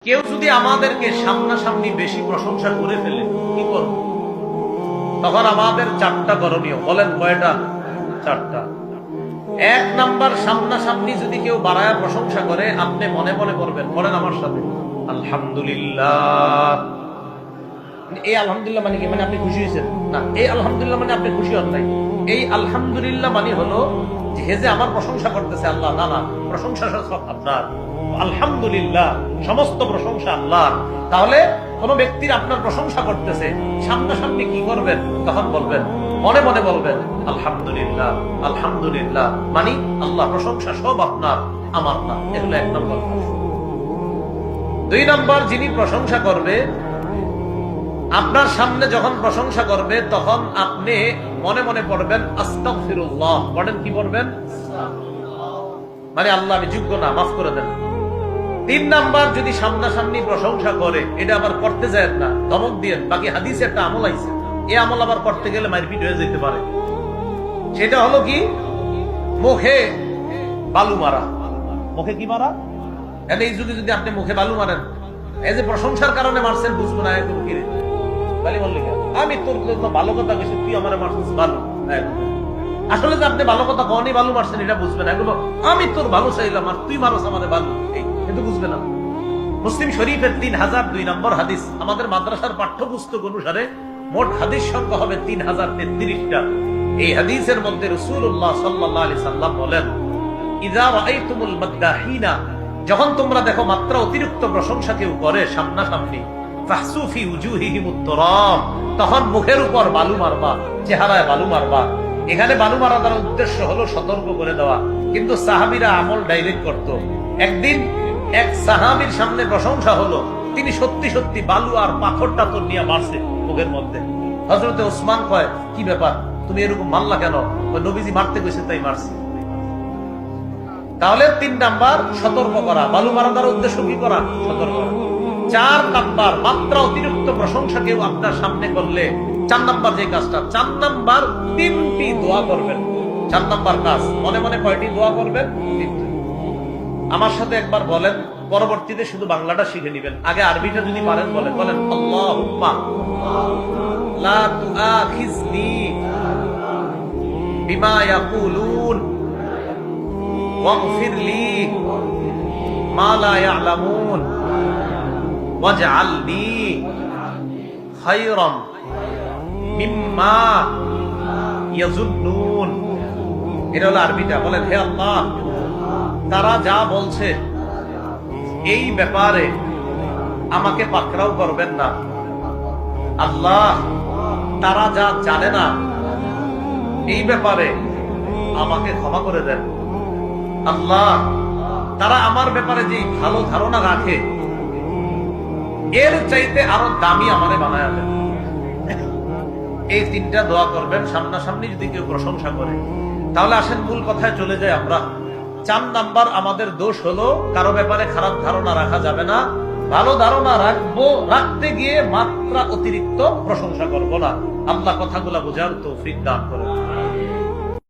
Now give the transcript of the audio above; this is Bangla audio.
কেউ যদি আমাদেরকে সামনাসামনি বেশি প্রশংসা করে ফেলে কি করব? তখন আমাদের চারটা করণীয়। বলেন কয়টা? চারটা। এক নাম্বার, সামনাসামনি যদি কেউ বাড়ায় প্রশংসা করে, আপনি মনে মনে করবেন, বলেন আমার সাথে, আলহামদুলিল্লাহ। এই আলহামদুলিল্লাহ মানে কি? মানে আপনি খুশি হয়েছেন না। এই আলহামদুলিল্লাহ মানে আপনি খুশি হন নাই। এই আলহামদুলিল্লাহ মানে হলো যে হে যে আমার প্রশংসা করতেছে আল্লাহ, না না, প্রশংসা সব আপনার। আলহামদুলিল্লাহ, সমস্ত প্রশংসা আল্লাহ। তাহলে কোন ব্যক্তির আপনার প্রশংসা করতেছে, সামনাসামনি কি করবেন? তখন বলবেন, মনে মনে বলবেন, আলহামদুলিল্লাহ আলহামদুলিল্লাহ, মানে আল্লাহ প্রশংসা সব আপনার, আমার না। এগুলো এক নম্বর। দুই নম্বর, যিনি প্রশংসা করবে, আপনার সামনে যখন প্রশংসা করবে তখন আপনি মনে মনে পড়বেন আস্তাগফিরুল্লাহ। পড়েন, কি পড়বেন? মানে আল্লাহ আমি যোগ্য না, মাফ করে দেন। তিন নাম্বার, যদি সামনাসামনি প্রশংসা করে, এটা আবার করতে যায় না, ধমক দিয়ে। বাকি হাদিসে একটা আমল আইছে, এই আমল আবার করতে গেলে মারপিট হয়ে যেতে পারে। সেটা হলো কি? মুখে বালু মারা। মুখে কি মারা? এই যুগে যদি আপনি মুখে বালু মারেন, এই যে প্রশংসার কারণে মারছেন, বুঝবো না এখন কি রে বালি বললি, আমি তোর ভালো কথা কইছি, তুই আমার মারছিস বালু। আসলে যে আপনি ভালো কথা কখনই বালু মারছেন এটা বুঝবে না। এগুলো আমি তোর ভালো চাইলাম আর তুই মারছ আমাদের বালু, কিন্তু বুঝবে না। মুসলিম শরীফের 3002 নম্বর হাদিস। আমাদের মাদ্রাসার পাঠ্যপুস্তক অনুসারে মোট হাদিস সংখ্যা হবে 3033টা। এই হাদিসের মধ্যে রাসূলুল্লাহ সাল্লাল্লাহু আলাইহি সাল্লাম বলেন, ইযা রাআইতুমুল মাদ্দাহিনা, যখন তোমরা দেখো মাত্রা অতিরিক্ত প্রশংসা কেউ করে সামনাসামনি, ফাহসু ফি উজুহিহিমুত তুরাব, তখন মুখের উপর বালু মারবা, চেহারায় বালু মারবা। এখানে বালু মারা দ্বারা উদ্দেশ্য হলো সতর্ক করে দেওয়া, কিন্তু সাহাবীরা আমল ডাইরেক্ট করত। একদিন এক সাহাবীর সামনে প্রশংসা হলো, তিনি সত্যি সত্যি বালু আর পাথরটা তো নিয়ে মারছে মুখের মধ্যে। হযরতে ওসমান কয়, কি ব্যাপার, তুমি এরকম মারলা কেন? নবীজি মারতে কইছে তাই মারছি। তাহলে 3 নাম্বার, সতর্ক করা। বালু মারা দ্বারা উদ্দেশ্য কি করা? সতর্ক করা। 4 নাম্বার, মাত্রা অতিরিক্ত প্রশংসা কেউ আপনার সামনে করলে 4 নাম্বার যে কাজটা, 4 নাম্বার 3টি দোয়া করবেন। 4 নাম্বার কাজ, মনে মনে কয়টি দোয়া করবেন? 3টি। আমার সাথে একবার বলেন, পরবর্তীতে শুধু বাংলাটা শিখে নেবেন। আগে আরবিটা যদি পারেন বলেন। বলেন, আল্লাহুম্মা লা তুআখিজনি বিমা ইয়াকুলুন ওয়াগফির লি মা লা ইয়ালামুন ওয়াজআলনি খায়রাম মিম্মা ইয়াজুন্নুন। এটা হলো আরবিটা। বলেন, হে আল্লাহ, তারা যা বলছে এই ব্যাপারে আমাকে পাকড়াও করবেন না। আল্লাহ, তারা যা জানে না এই ব্যাপারে আমাকে ক্ষমা করে দেন। আল্লাহ, তারা আমার ব্যাপারে যে ভালো ধারণা রাখে এর চাইতে আরো দামি আমারে বানায় দেন। এই 3টা দোয়া করবেন সামনাসামনি যদি কেউ প্রশংসা করে। তাহলে আসেন মূল কথায় চলে যায় আমরা। 4 নাম্বার আমাদের দোষ হলো, কারো ব্যাপারে খারাপ ধারণা রাখা যাবে না। ভালো ধারণা রাখবো, রাখতে গিয়ে মাত্রা অতিরিক্ত প্রশংসা করব না। আল্লাহ কথাগুলা বোঝার তৌফিক দান করে।